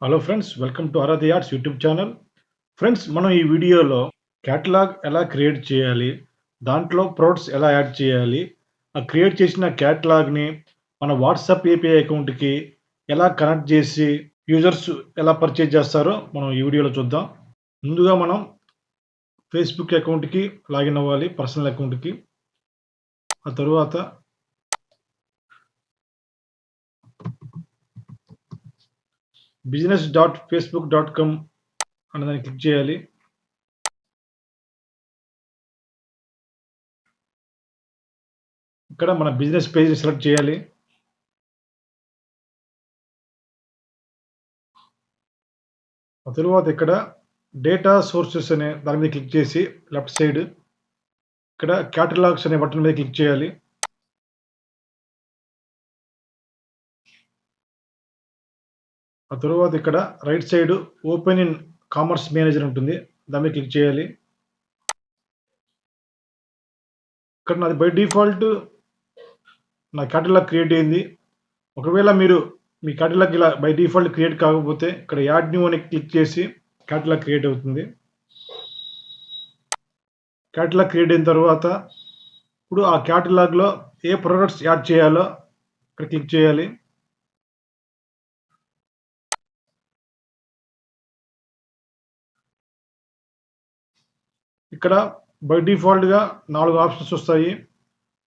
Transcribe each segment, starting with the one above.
Hello friends, welcome to Aaradhya Arts YouTube channel. Friends, మనం ఈ వీడియోలో క్యాటలాగ్ ఎలా క్రియేట్ చేయాలి, దాంట్లో ప్రొడక్ట్స్ ఎలా యాడ్ చేయాలి, ఆ క్రియేట్ చేసిన క్యాటలాగ్ని మన వాట్సాప్ ఏపీఐ అకౌంట్కి ఎలా కనెక్ట్ చేసి యూజర్స్ ఎలా పర్చేజ్ చేస్తారో మనం ఈ వీడియోలో చూద్దాం. ముందుగా మనం ఫేస్బుక్ అకౌంట్కి లాగిన్ అవ్వాలి, పర్సనల్ అకౌంట్కి. ఆ తరువాత business.facebook.com అన్నదాన్ని క్లిక్ చేయాలి. ఇక్కడ మన బిజినెస్ పేజ్ సెలెక్ట్ చేయాలి. ఆ తరువాత ఇక్కడ డేటా సోర్సెస్ అనే దాని మీద క్లిక్ చేసి లెఫ్ట్ సైడ్ ఇక్కడ క్యాటలాగ్స్ అనే బటన్ మీద క్లిక్ చేయాలి. ఆ తరువాత ఇక్కడ right side open in commerce manager ఉంటుంది, దాని మీద క్లిక్ చేయాలి. ఇక్కడ నాది బై డిఫాల్ట్ నా క్యాటలాగ్ క్రియేట్ అయింది. ఒకవేళ మీరు మీ క్యాటలాగ్ ఇలా బై డిఫాల్ట్ క్రియేట్ కాకపోతే ఇక్కడ యాడ్ న్యూ అని క్లిక్ చేసి క్యాటలాగ్ క్రియేట్ అవుతుంది. క్యాటలాగ్ క్రియేట్ అయిన తర్వాత ఇప్పుడు ఆ క్యాటలాగ్లో ఏ ప్రొడక్ట్స్ యాడ్ చేయాలో ఇక్కడ క్లిక్ చేయాలి. ఇక్కడ బై డిఫాల్ట్గా 4 ఆప్షన్స్ వస్తాయి.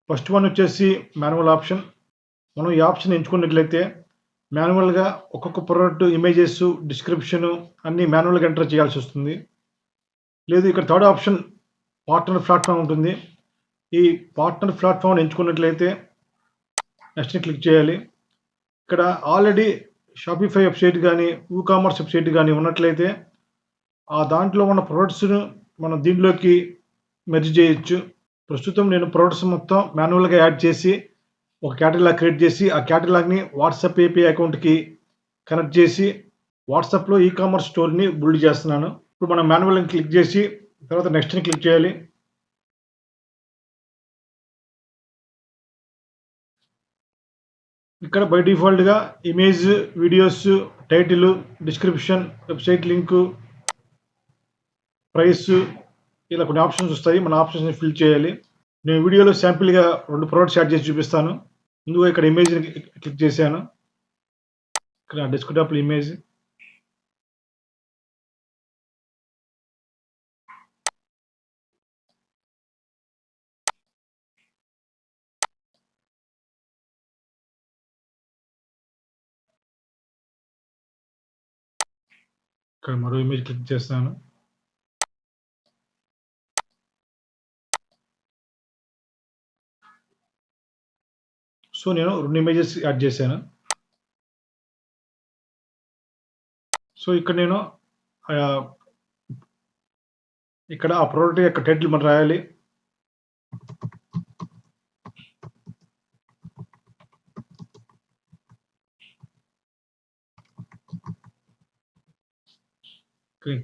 ఫస్ట్ వన్ వచ్చేసి మాన్యువల్ ఆప్షన్. మనం ఈ ఆప్షన్ ఎంచుకున్నట్లయితే మాన్యువల్గా ఒక్కొక్క ప్రోడక్ట్ ఇమేజెస్, డిస్క్రిప్షన్ అన్నీ మాన్యువల్గా ఎంటర్ చేయాల్సి వస్తుంది. లేదు, ఇక్కడ థర్డ్ ఆప్షన్ పార్ట్నర్ ప్లాట్ఫామ్ ఉంటుంది. ఈ పార్ట్నర్ ప్లాట్ఫామ్ ఎంచుకున్నట్లయితే నెక్స్ట్ క్లిక్ చేయాలి. ఇక్కడ ఆల్రెడీ షాపిఫై వెబ్సైట్ కానీ కామర్స్ వెబ్సైట్ కానీ ఉన్నట్లయితే ఆ దాంట్లో ఉన్న ప్రొడక్ట్స్ను మనం దీంట్లోకి మెర్జ్ చేయొచ్చు. ప్రస్తుతం నేను ప్రొడక్ట్స్ మొత్తం మాన్యువల్గా యాడ్ చేసి ఒక క్యాటలాగ్ క్రియేట్ చేసి ఆ క్యాటలాగ్ని వాట్సాప్ ఏపీఐ అకౌంట్కి కనెక్ట్ చేసి వాట్సాప్లో కామర్స్ స్టోర్ని బిల్డ్ చేస్తున్నాను. ఇప్పుడు మనం మాన్యువల్ని క్లిక్ చేసి తర్వాత నెక్స్ట్ని క్లిక్ చేయాలి. ఇక్కడ బై డిఫాల్ట్గా image, videos, title, description, website link, price ఇలా కొన్ని ఆప్షన్స్ వస్తాయి. మన ఆప్షన్స్ని ఫిల్ చేయాలి. నేను వీడియోలో శాంపిల్గా 2 ప్రొడక్ట్స్ యాడ్ చేసి చూపిస్తాను. ముందుగా ఇక్కడ ఇమేజ్ని క్లిక్ చేశాను. ఇక్కడ డెస్క్టాప్లో ఇమేజ్, ఇక్కడ మరో ఇమేజ్ క్లిక్ చేస్తాను. సో నేను 2 ఇమేజెస్ యాడ్ చేశాను. సో ఇక్కడ నేను ఇక్కడ ఆ ప్రోడక్ట్ యొక్క టైటిల్ మనం రాయాలి.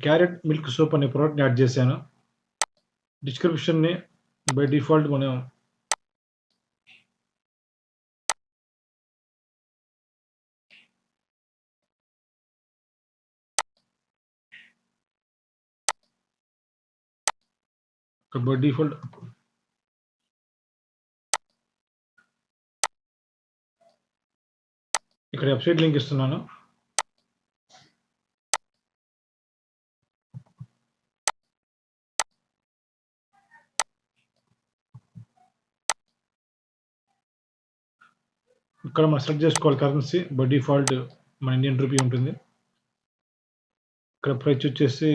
క్యారెట్ మిల్క్ సూప్ అనే ప్రోడక్ట్ని యాడ్ చేశాను. డిస్క్రిప్షన్ని బై డిఫాల్ట్ మనం బై డిఫాల్ట్ ఇక్కడ వెబ్సైట్ లింక్ ఇస్తున్నాను. ఇక్కడ మనం సెలెక్ట్ చేసుకోవాలి కరెన్సీ. బై డిఫాల్ట్ మన ఇండియన్ రూపీ ఉంటుంది. ఇక్కడ ప్రైస్ వచ్చేసి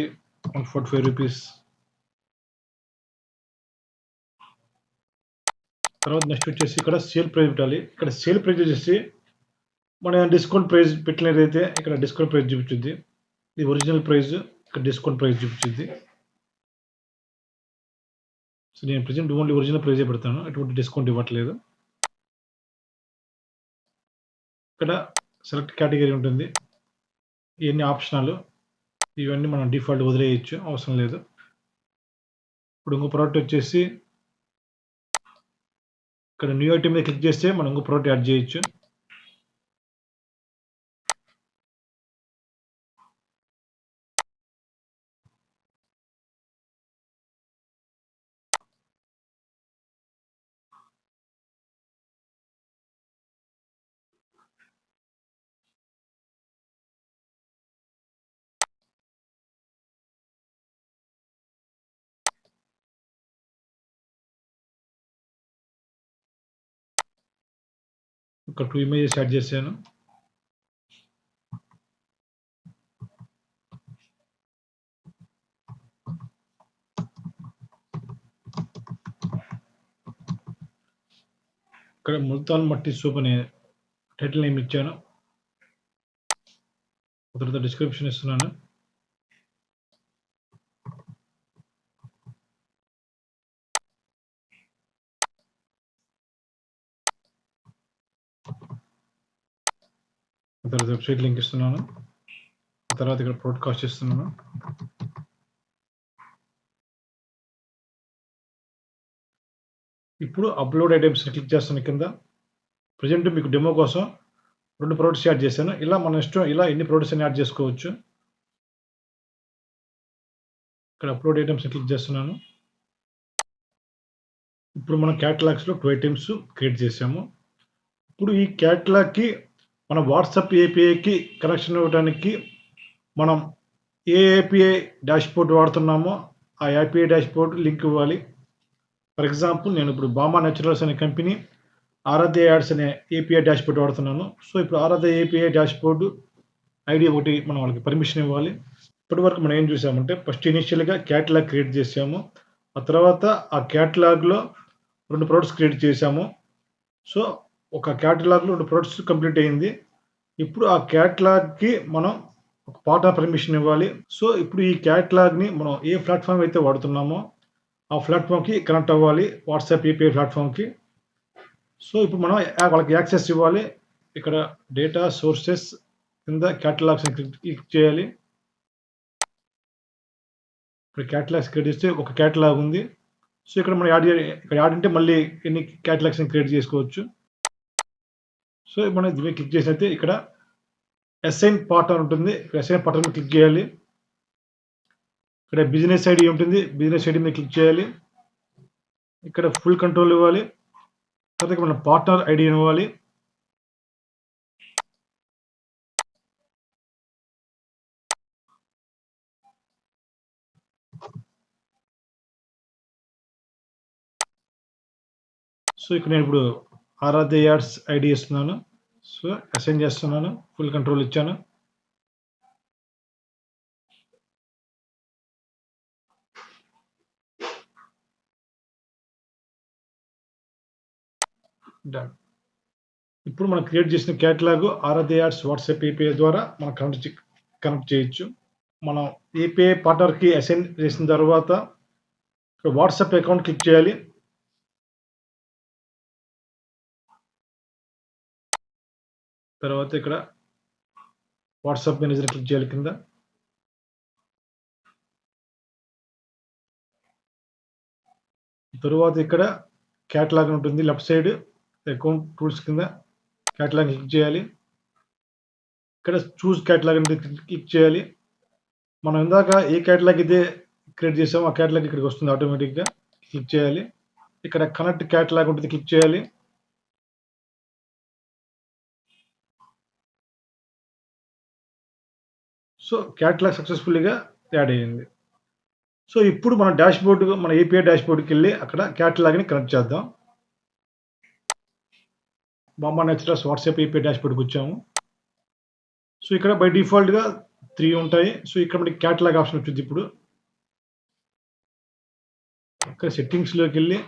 145 రూపీస్. తర్వాత నెక్స్ట్ వచ్చేసి ఇక్కడ సేల్ ప్రైస్ పెట్టాలి. ఇక్కడ సేల్ ప్రైస్ వచ్చేసి మన డిస్కౌంట్ ప్రైస్ పెట్టినదైతే ఇక్కడ డిస్కౌంట్ ప్రైస్ చూపించుద్ది. ఇది ఒరిజినల్ ప్రైస్, ఇక్కడ డిస్కౌంట్ ప్రైస్ చూపించుద్ది. సో నేను ప్రజెంట్ ఓన్లీ ఒరిజినల్ ప్రైజే పెడతాను, ఎటువంటి డిస్కౌంట్ ఇవ్వట్లేదు. ఇక్కడ సెలెక్ట్ కేటగిరీ ఉంటుంది. ఇవన్నీ ఆప్షనల్, ఇవన్నీ మనం డిఫాల్ట్ వదిలేయచ్చు, అవసరం లేదు. ఇప్పుడు ఇంకో ప్రోడక్ట్ వచ్చేసి ఇక్కడ న్యూ ఐటమ్ మీద క్లిక్ చేస్తే మనం ఇంకో ప్రోడక్ట్ యాడ్ చేయొచ్చు. ఒక 2 ఇమేజెస్ యాడ్ చేశాను. ఇక్కడ ముల్తాన్ మట్టి సూప్ అనే టైటిల్ నేమ్ ఇచ్చాను. తర్వాత డిస్క్రిప్షన్ ఇస్తున్నాను. తర్వాత వెబ్సైట్ లింక్ ఇస్తున్నాను. తర్వాత ఇక్కడ బ్రాడ్‌కాస్ట్ ఇస్తున్నాను. ఇప్పుడు అప్‌లోడ్ ఐటెమ్స్‌ని క్లిక్ చేస్తాను కింద. ప్రెజెంట్ మీకు డెమో కోసం 2 ప్రొడక్ట్స్ యాడ్ చేశాను. ఇలా మన ఇష్టం ఇలా ఎన్ని ప్రొడక్ట్స్ అయినా యాడ్ చేసుకోవచ్చు. ఇక్కడ అప్‌లోడ్ ఐటెమ్స్‌ని క్లిక్ చేస్తున్నాను. ఇప్పుడు మనం క్యాటలాగ్స్‌లో 2 ఐటెమ్స్ క్రియేట్ చేసాము. ఇప్పుడు ఈ క్యాటలాగ్‌కి మన వాట్సాప్ ఏపీఐకి కనెక్షన్ ఇవ్వడానికి మనం ఏ ఏపీఐ డాష్‌బోర్డ్ వాడుతున్నామో ఆ ఏపీఐ డాష్‌బోర్డ్ లింక్ ఇవ్వాలి. ఫర్ ఎగ్జాంపుల్ నేను ఇప్పుడు బామా నేచురల్స్ అనే కంపెనీ ఆరాధ్య యాడ్స్ అనే ఏపీఐ డాష్‌బోర్డ్ వాడుతున్నాను. సో ఇప్పుడు ఆరాధ్య ఏపీఐ డాష్‌బోర్డ్ ఐడి ఒకటి మనం వాళ్ళకి పర్మిషన్ ఇవ్వాలి. ఇప్పటివరకు మనం ఏం చూసామంటే ఫస్ట్ ఇనిషియల్‌గా క్యాటలాగ్ క్రియేట్ చేసాము. ఆ తర్వాత ఆ క్యాటలాగ్‌లో 2 ప్రొడక్ట్స్ క్రియేట్ చేసాము. సో ఒక క్యాటలాగ్‌లో 2 ప్రొడక్ట్స్ కంప్లీట్ అయింది. ఇప్పుడు ఆ క్యాటలాగ్‌కి మనం ఒక పార్ట్నర్ పర్మిషన్ ఇవ్వాలి. సో ఇప్పుడు ఈ క్యాటలాగ్‌ని మనం ఏ ప్లాట్‌ఫామ్ అయితే వాడుతున్నామో ఆ ప్లాట్‌ఫామ్‌కి కనెక్ట్ అవ్వాలి. వాట్సాప్ ఏపీఐ ప్లాట్‌ఫామ్‌కి. సో ఇప్పుడు మనం వాళ్ళకి యాక్సెస్ ఇవ్వాలి. ఇక్కడ డేటా సోర్సెస్ కింద క్యాటలాగ్స్‌ని క్లిక్ చేయాలి. ఇక్కడ క్యాటలాగ్స్ క్రియేట్ చేస్తే ఒక క్యాటలాగ్ ఉంది. సో ఇక్కడ మనం ఇక్కడ యాడ్ అంటే మళ్ళీ ఎన్ని క్యాటలాగ్స్‌ని క్రియేట్ చేసుకోవచ్చు. సో మనం దీని మీద క్లిక్ చేసినట్లయితే ఇక్కడ అసైన్ పార్ట్నర్ ఉంటుంది. అసైన్ పార్ట్నర్ మీద క్లిక్ చేయాలి. ఇక్కడ బిజినెస్ ఐడి ఉంటుంది. బిజినెస్ ఐడి మీద క్లిక్ చేయాలి. ఇక్కడ ఫుల్ కంట్రోల్ ఇవ్వాలి. తర్వాత మనం పార్ట్నర్ ఐడి ఇవ్వాలి. సో ఇక్కడ నేను ఇప్పుడు ఆరాధ్య యాడ్స్ ఐడి ఇస్తున్నాను. సో అసైన్ చేస్తున్నాను. ఫుల్ కంట్రోల్ ఇచ్చాను. డన్. ఇప్పుడు మనం క్రియేట్ చేసిన క్యాటలాగ్ ఆరాధ్య యాడ్స్ వాట్సాప్ ఏపీఐ ద్వారా మనం కనెక్ట్ చేయొచ్చు. మనం ఏపీఐ పార్ట్నర్‌కి అసైన్ చేసిన తర్వాత ఇక్కడ వాట్సాప్ అకౌంట్ క్లిక్ చేయాలి. తర్వాత ఇక్కడ వాట్సాప్ మేనేజర్ క్లిక్ చేయాలి కింద. తరువాత ఇక్కడ క్యాటలాగ్ ఉంటుంది లెఫ్ట్ సైడ్ అకౌంట్ టూల్స్ కింద క్యాటలాగ్ క్లిక్ చేయాలి. ఇక్కడ చూస్ క్యాటలాగ్ అనేది క్లిక్ చేయాలి. మనం ఇందాక ఏ క్యాటలాగ్ అయితే క్రియేట్ చేసామో ఆ క్యాటలాగ్ ఇక్కడికి వస్తుంది ఆటోమేటిక్‌గా. క్లిక్ చేయాలి. ఇక్కడ కనెక్ట్ క్యాటలాగ్ ఉంటుంది క్లిక్ చేయాలి. సో క్యాటలాగ్ సక్సెస్‌ఫుల్‌గా యాడ్ అయ్యింది. సో ఇప్పుడు మన డాష్‌బోర్డ్ మన ఏపీఐ డాష్‌బోర్డ్‌కెళ్ళి అక్కడ క్యాటలాగ్‌ని కనెక్ట్ చేద్దాం. బామా నేచురల్స్ వాట్సాప్ ఏపీఐ డాష్‌బోర్డ్‌కి వచ్చాము. సో ఇక్కడ బై డిఫాల్ట్‌గా 3 ఉంటాయి. సో ఇక్కడ మనకి క్యాటలాగ్ ఆప్షన్ వచ్చింది ఇప్పుడు. ఇక్కడ సెట్టింగ్స్‌లోకెళ్ళి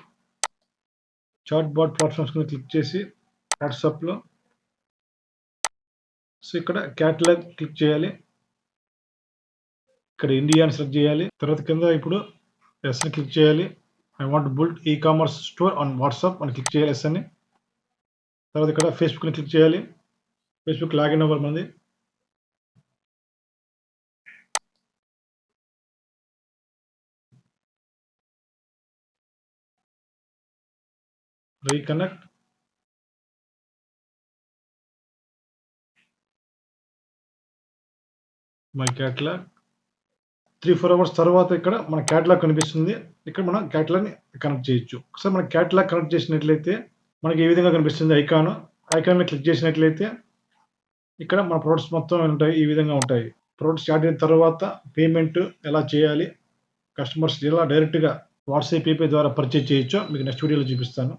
చాట్ బాట్ ప్లాట్‌ఫామ్స్ మీద క్లిక్ చేసి వాట్సాప్‌లో సో ఇక్కడ క్యాటలాగ్ క్లిక్ చేయాలి. ఇక్కడ ఇండియా అని సెలెక్ట్ చేయాలి. తర్వాత కింద ఇప్పుడు ఎస్‌ని క్లిక్ చేయాలి. I want build e-commerce store on WhatsApp అని క్లిక్ చేయాలి ఎస్ అని. తర్వాత ఇక్కడ ఫేస్‌బుక్‌ని క్లిక్ చేయాలి. ఫేస్‌బుక్ లాగిన్ అవ్వాలి మనది. రీకనెక్ట్. My catalogue. 3, 4 అవర్స్ తర్వాత ఇక్కడ మన క్యాటలాగ్ కనిపిస్తుంది. ఇక్కడ మనం క్యాటలాగ్‌ని కనెక్ట్ చేయొచ్చు. ఒకసారి మన క్యాటలాగ్ కనెక్ట్ చేసినట్లయితే మనకి ఏ విధంగా కనిపిస్తుంది ఐకాన్. ఐకాన్ మీద క్లిక్ చేసినట్లయితే ఇక్కడ మన ప్రొడక్ట్స్ మొత్తం ఉంటాయి. ఈ విధంగా ఉంటాయి. ప్రొడక్ట్స్ యాడ్ అయిన తర్వాత పేమెంట్ ఎలా చేయాలి? కస్టమర్స్ ఎలా డైరెక్ట్‌గా వాట్సాప్ ఏపీఐ ద్వారా పర్చేజ్ చేయొచ్చో మీకు నెక్స్ట్ వీడియోలో చూపిస్తాను.